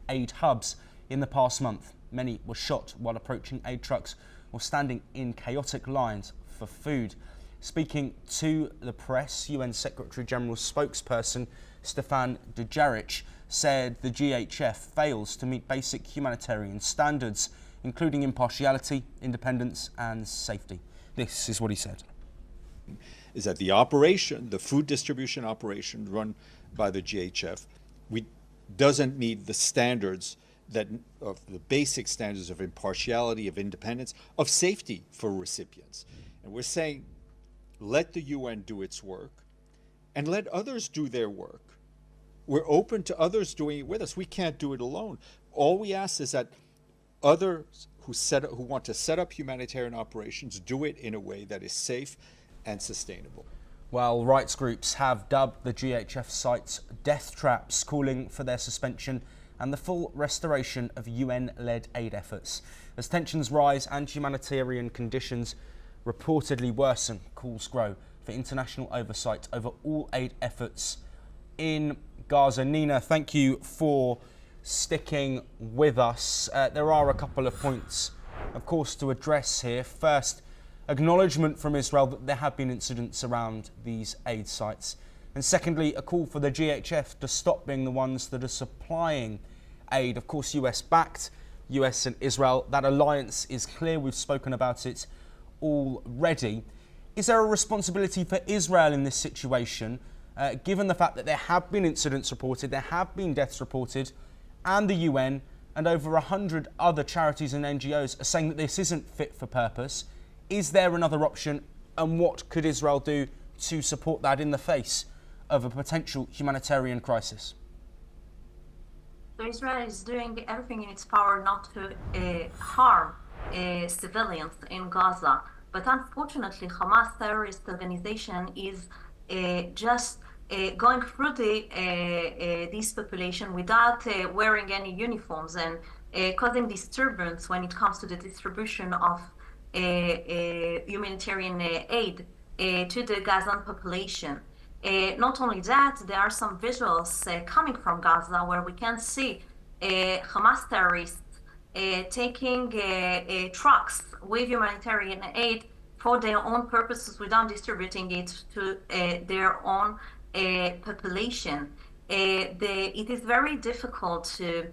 aid hubs in the past month. Many were shot while approaching aid trucks or standing in chaotic lines for food. Speaking to the press, UN Secretary General's spokesperson Stefan Dujarric said the GHF fails to meet basic humanitarian standards, including impartiality, independence and safety. This is what he said. Is that the operation, the food distribution operation run by the GHF, doesn't meet the standards of the basic standards of impartiality, of independence, of safety for recipients. And we're saying, let the UN do its work and let others do their work. We're open to others doing it with us. We can't do it alone. All we ask is that others who want to set up humanitarian operations do it in a way that is safe and sustainable. Well, rights groups have dubbed the GHF sites death traps, calling for their suspension and the full restoration of UN-led aid efforts. As tensions rise and humanitarian conditions reportedly worsen, calls grow for international oversight over all aid efforts in Gaza. Nina, thank you for sticking with us. There are a couple of points, of course, to address here. First, acknowledgement from Israel that there have been incidents around these aid sites. And secondly, a call for the GHF to stop being the ones that are supplying aid. Of course, US-backed, US and Israel. That alliance is clear. We've spoken about it already. Is there a responsibility for Israel in this situation, given the fact that there have been incidents reported, there have been deaths reported, and the UN and over 100 other charities and NGOs are saying that this isn't fit for purpose? Is there another option, and what could Israel do to support that in the face of a potential humanitarian crisis? So Israel is doing everything in its power not to harm civilians in Gaza. But unfortunately, Hamas terrorist organization is just going through this population without wearing any uniforms and causing disturbance when it comes to the distribution of humanitarian aid to the Gazan population. Not only that, there are some visuals coming from Gaza where we can see Hamas terrorists taking trucks with humanitarian aid for their own purposes without distributing it to their own population. It is very difficult to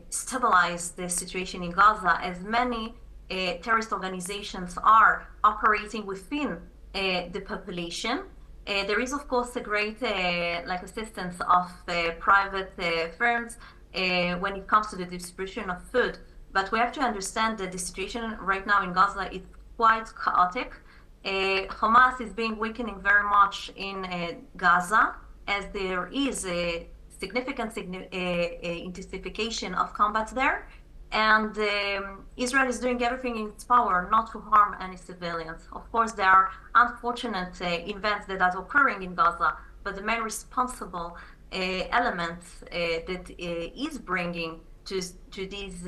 stabilize the situation in Gaza, as many terrorist organizations are operating within the population. There is, of course, a great assistance of private firms when it comes to the distribution of food. But we have to understand that the situation right now in Gaza is quite chaotic. Hamas is being weakening very much in Gaza, as there is a significant intensification of combat there. And Israel is doing everything in its power not to harm any civilians. Of course, there are unfortunate events that are occurring in Gaza, but the main responsible element that is bringing to these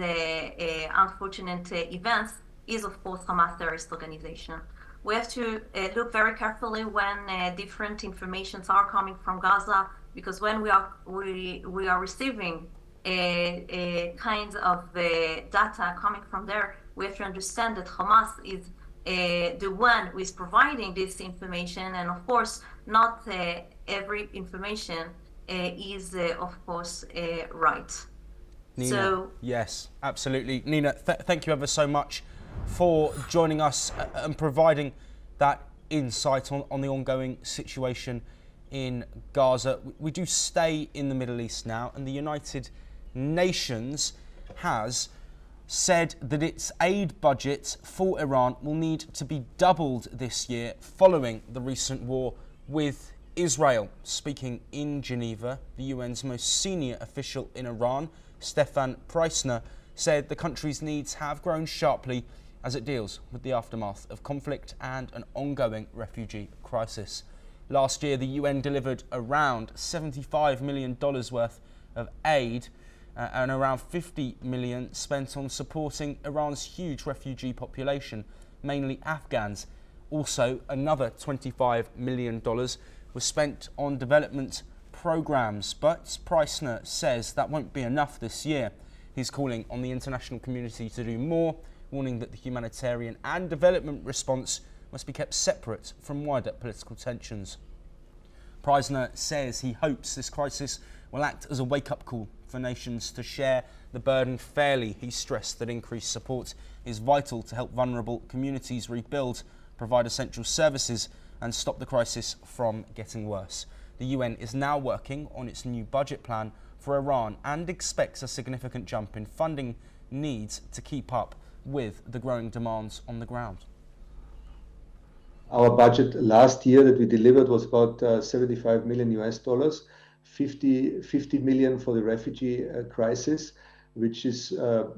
unfortunate events is, of course, Hamas terrorist organization. We have to look very carefully when different informations are coming from Gaza, because when we are receiving kinds of data coming from there, we have to understand that Hamas is the one who is providing this information, and of course, not every information is, of course, right. Nina, so, yes, absolutely. Nina, thank you ever so much for joining us and providing that insight on the ongoing situation in Gaza. We do stay in the Middle East now, and the United Nations has said that its aid budget for Iran will need to be doubled this year following the recent war with Israel. Speaking in Geneva, the UN's most senior official in Iran, Stefan Preissner, said the country's needs have grown sharply as it deals with the aftermath of conflict and an ongoing refugee crisis. Last year, the UN delivered around $75 million worth of aid and around $50 million spent on supporting Iran's huge refugee population, mainly Afghans. Also, another $25 million was spent on development programs, but Preissner says that won't be enough this year. He's calling on the international community to do more, warning that the humanitarian and development response must be kept separate from wider political tensions. Preissner says he hopes this crisis will act as a wake-up call for nations to share the burden fairly. He stressed that increased support is vital to help vulnerable communities rebuild, provide essential services and stop the crisis from getting worse. The UN is now working on its new budget plan for Iran and expects a significant jump in funding needs to keep up with the growing demands on the ground. Our budget last year that we delivered was about $75 million US, 50 million for the refugee crisis, which is,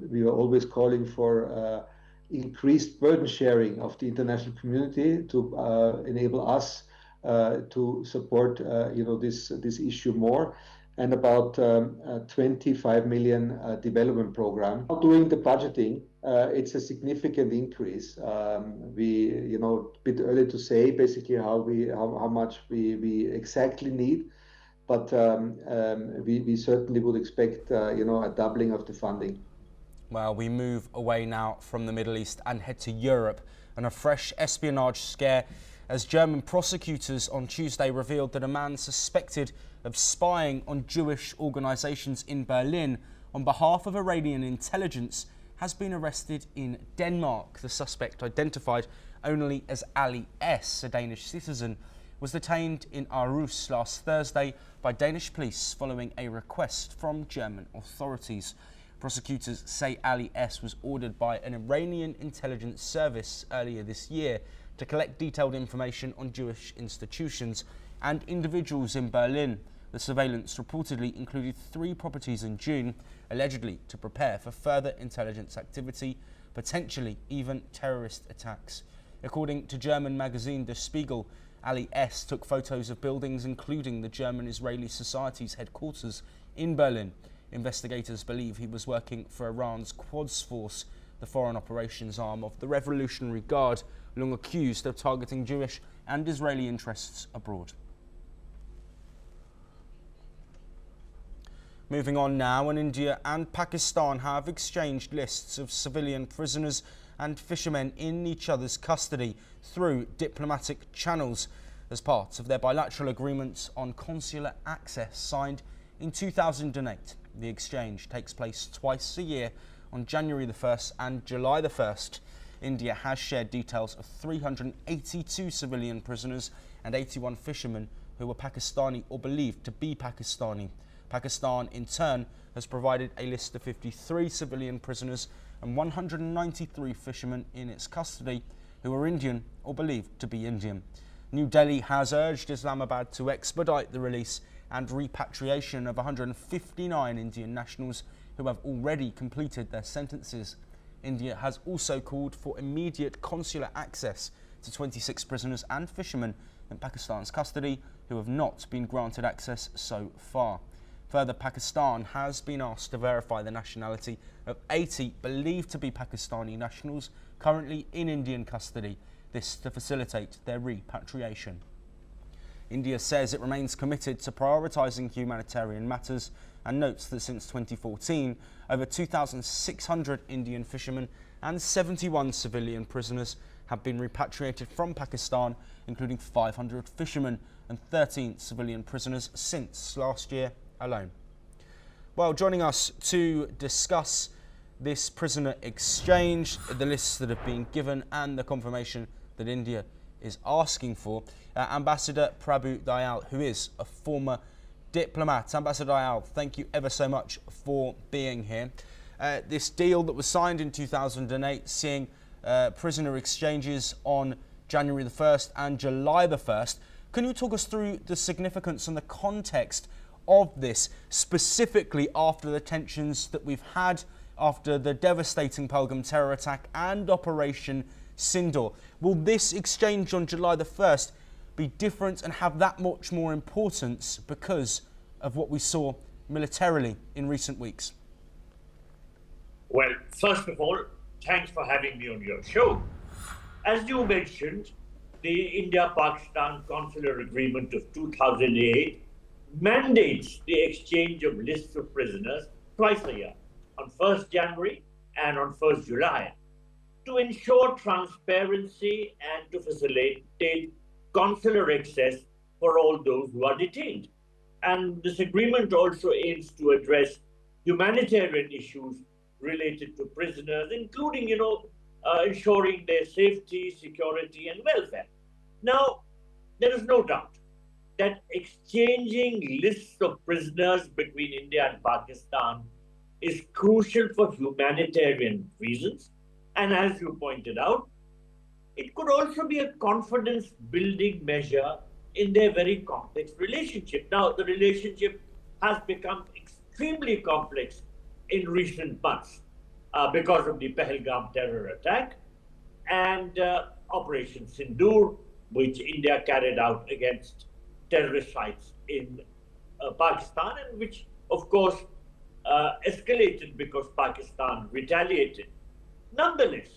we were always calling for increased burden sharing of the international community to enable us to support this issue more, and about 25 million development program. Doing the budgeting, it's a significant increase. A bit early to say basically how much we exactly need, but we certainly would expect a doubling of the funding. Well, we move away now from the Middle East and head to Europe, and a fresh espionage scare as German prosecutors on Tuesday revealed that a man suspected of spying on Jewish organisations in Berlin on behalf of Iranian intelligence has been arrested in Denmark. The suspect, identified only as Ali S., a Danish citizen, was detained in Aarhus last Thursday by Danish police following a request from German authorities. Prosecutors say Ali S. was ordered by an Iranian intelligence service earlier this year to collect detailed information on Jewish institutions and individuals in Berlin. The surveillance reportedly included 3 properties in June, allegedly to prepare for further intelligence activity, potentially even terrorist attacks. According to German magazine Der Spiegel, Ali S. took photos of buildings including the German-Israeli Society's headquarters in Berlin. Investigators believe he was working for Iran's Quds Force, the foreign operations arm of the Revolutionary Guard, long accused of targeting Jewish and Israeli interests abroad. Moving on now, and India and Pakistan have exchanged lists of civilian prisoners and fishermen in each other's custody through diplomatic channels as part of their bilateral agreements on consular access signed in 2008. The exchange takes place twice a year on January the 1st and July the 1st. India has shared details of 382 civilian prisoners and 81 fishermen who were Pakistani or believed to be Pakistani. Pakistan, in turn, has provided a list of 53 civilian prisoners and 193 fishermen in its custody who are Indian or believed to be Indian. New Delhi has urged Islamabad to expedite the release and repatriation of 159 Indian nationals who have already completed their sentences. India has also called for immediate consular access to 26 prisoners and fishermen in Pakistan's custody who have not been granted access so far. Further, Pakistan has been asked to verify the nationality of 80 believed to be Pakistani nationals currently in Indian custody, this to facilitate their repatriation. India says it remains committed to prioritising humanitarian matters and notes that since 2014, over 2,600 Indian fishermen and 71 civilian prisoners have been repatriated from Pakistan, including 500 fishermen and 13 civilian prisoners since last year alone. Well, joining us to discuss this prisoner exchange, the lists that have been given and the confirmation that India is asking for, Ambassador Prabhu Dayal, who is a former diplomat. Ambassador Dayal, thank you ever so much for being here. This deal that was signed in 2008, seeing prisoner exchanges on January the 1st and July the 1st. Can you talk us through the significance and the context of this, specifically after the tensions that we've had after the devastating Pahalgam terror attack and Operation Sindoor? Will this exchange on July the 1st be different and have that much more importance because of what we saw militarily in recent weeks? Well, first of all, thanks for having me on your show. As you mentioned, the India-Pakistan Consular Agreement of 2008 mandates the exchange of lists of prisoners twice a year, on 1st January and on 1st July, to ensure transparency and to facilitate consular access for all those who are detained. And this agreement also aims to address humanitarian issues related to prisoners, including, ensuring their safety, security, and welfare. Now, there is no doubt that exchanging lists of prisoners between India and Pakistan is crucial for humanitarian reasons. And as you pointed out, it could also be a confidence-building measure in their very complex relationship. Now, the relationship has become extremely complex in recent months because of the Pahalgam terror attack and Operation Sindoor, which India carried out against terrorist sites in Pakistan, and which, of course, escalated because Pakistan retaliated. Nonetheless,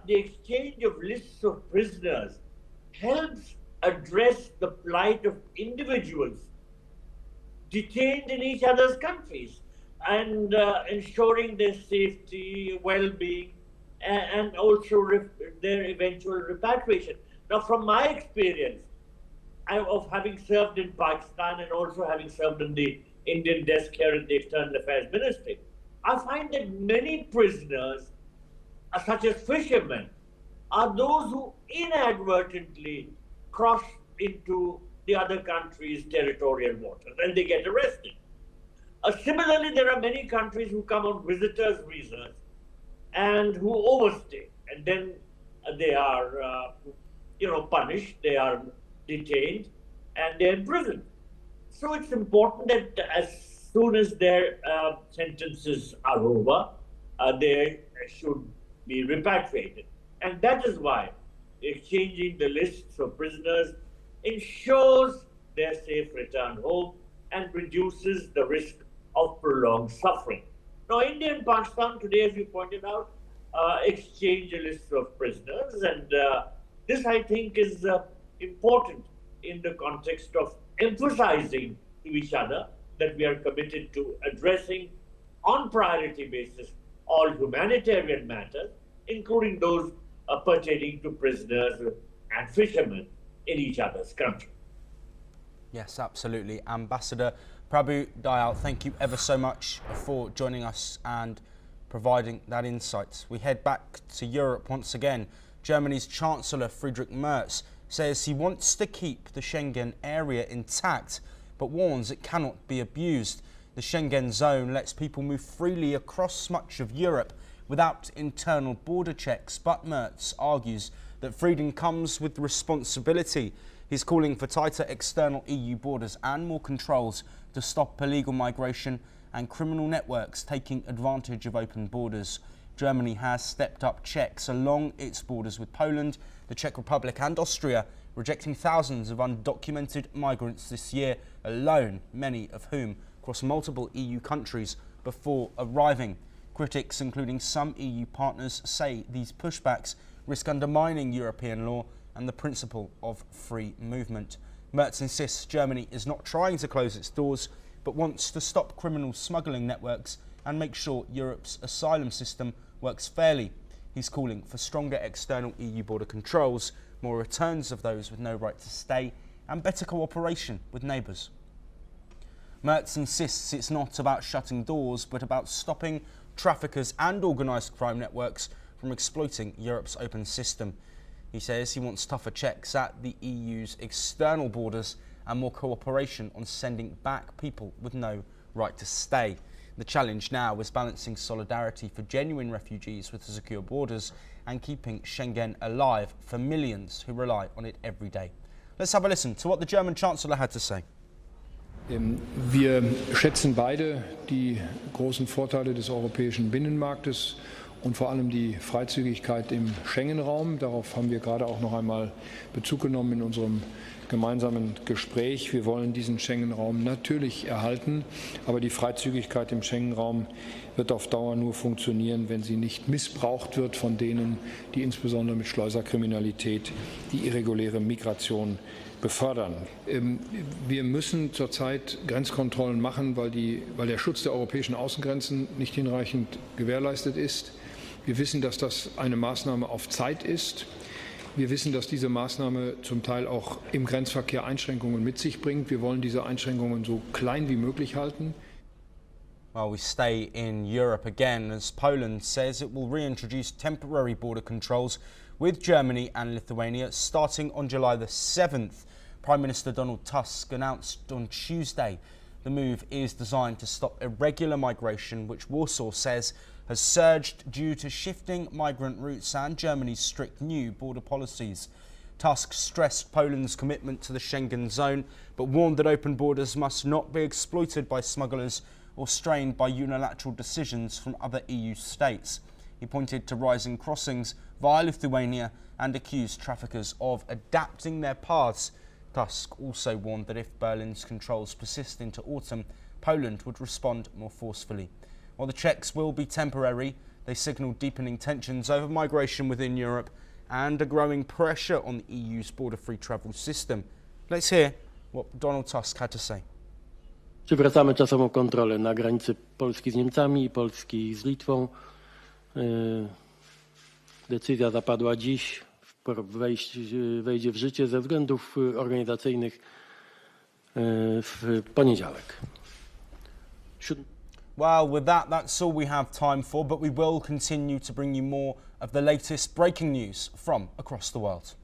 the exchange of lists of prisoners helps address the plight of individuals detained in each other's countries and ensuring their safety, well-being, and also their eventual repatriation. Now, from my experience of having served in Pakistan and also having served in the Indian desk here in the External Affairs Ministry, I find that many prisoners, such as fishermen, are those who inadvertently cross into the other country's territorial waters and they get arrested. Similarly, there are many countries who come on visitors' visas and who overstay, and then they are, punished, they are detained, and they're imprisoned. So it's important that as soon as their sentences are over, they should be repatriated. And that is why exchanging the lists of prisoners ensures their safe return home and reduces the risk of prolonged suffering. Now, India and Pakistan today, as you pointed out, exchange a list of prisoners, and this, I think, is important in the context of emphasizing to each other that we are committed to addressing on priority basis all humanitarian matters, including those pertaining to prisoners and fishermen in each other's country. Yes, absolutely. Ambassador Prabhu Dayal, thank you ever so much for joining us and providing that insight. We head back to Europe once again. Germany's Chancellor Friedrich Merz says he wants to keep the Schengen area intact, but warns it cannot be abused. The Schengen zone lets people move freely across much of Europe without internal border checks, but Merz argues that freedom comes with responsibility. He's calling for tighter external EU borders and more controls to stop illegal migration and criminal networks taking advantage of open borders. Germany has stepped up checks along its borders with Poland, the Czech Republic and Austria, rejecting thousands of undocumented migrants this year alone, many of whom across multiple EU countries before arriving. Critics, including some EU partners, say these pushbacks risk undermining European law and the principle of free movement. Merz insists Germany is not trying to close its doors, but wants to stop criminal smuggling networks and make sure Europe's asylum system works fairly. He's calling for stronger external EU border controls, more returns of those with no right to stay, and better cooperation with neighbours. Merz insists it's not about shutting doors, but about stopping traffickers and organised crime networks from exploiting Europe's open system. He says he wants tougher checks at the EU's external borders and more cooperation on sending back people with no right to stay. The challenge now is balancing solidarity for genuine refugees with secure borders and keeping Schengen alive for millions who rely on it every day. Let's have a listen to what the German Chancellor had to say. Wir schätzen beide die großen Vorteile des europäischen Binnenmarktes und vor allem die Freizügigkeit im Schengen-Raum. Darauf haben wir gerade auch noch einmal Bezug genommen in unserem gemeinsamen Gespräch. Wir wollen diesen Schengen-Raum natürlich erhalten, aber die Freizügigkeit im Schengen-Raum wird auf Dauer nur funktionieren, wenn sie nicht missbraucht wird von denen, die insbesondere mit Schleuserkriminalität die irreguläre Migration befördern. Wir müssen zurzeit Grenzkontrollen machen, weil der Schutz der europäischen Außengrenzen nicht hinreichend gewährleistet ist. Wir wissen, dass das eine Maßnahme auf Zeit ist. Wir wissen, dass diese Maßnahme zum Teil auch im Grenzverkehr Einschränkungen mit sich bringt. Wir wollen diese Einschränkungen so klein wie möglich halten. Well, we stay in Europe again as Poland says it will reintroduce temporary border controls with Germany and Lithuania starting on July the 7th. Prime Minister Donald Tusk announced on Tuesday the move is designed to stop irregular migration, which Warsaw says has surged due to shifting migrant routes and Germany's strict new border policies. Tusk stressed Poland's commitment to the Schengen zone, but warned that open borders must not be exploited by smugglers or strained by unilateral decisions from other EU states. He pointed to rising crossings via Lithuania and accused traffickers of adapting their paths. Tusk also warned that if Berlin's controls persist into autumn, Poland would respond more forcefully. While the checks will be temporary, they signal deepening tensions over migration within Europe and a growing pressure on the EU's border-free travel system. Let's hear what Donald Tusk had to say. Przywracamy czasową kontrolę na granicy Polski z Niemcami i Polski z Litwą. Decyzja zapadła dziś, wejdzie w życie ze względów organizacyjnych w poniedziałek. Well, with that, that's all we have time for, but we will continue to bring you more of the latest breaking news from across the world.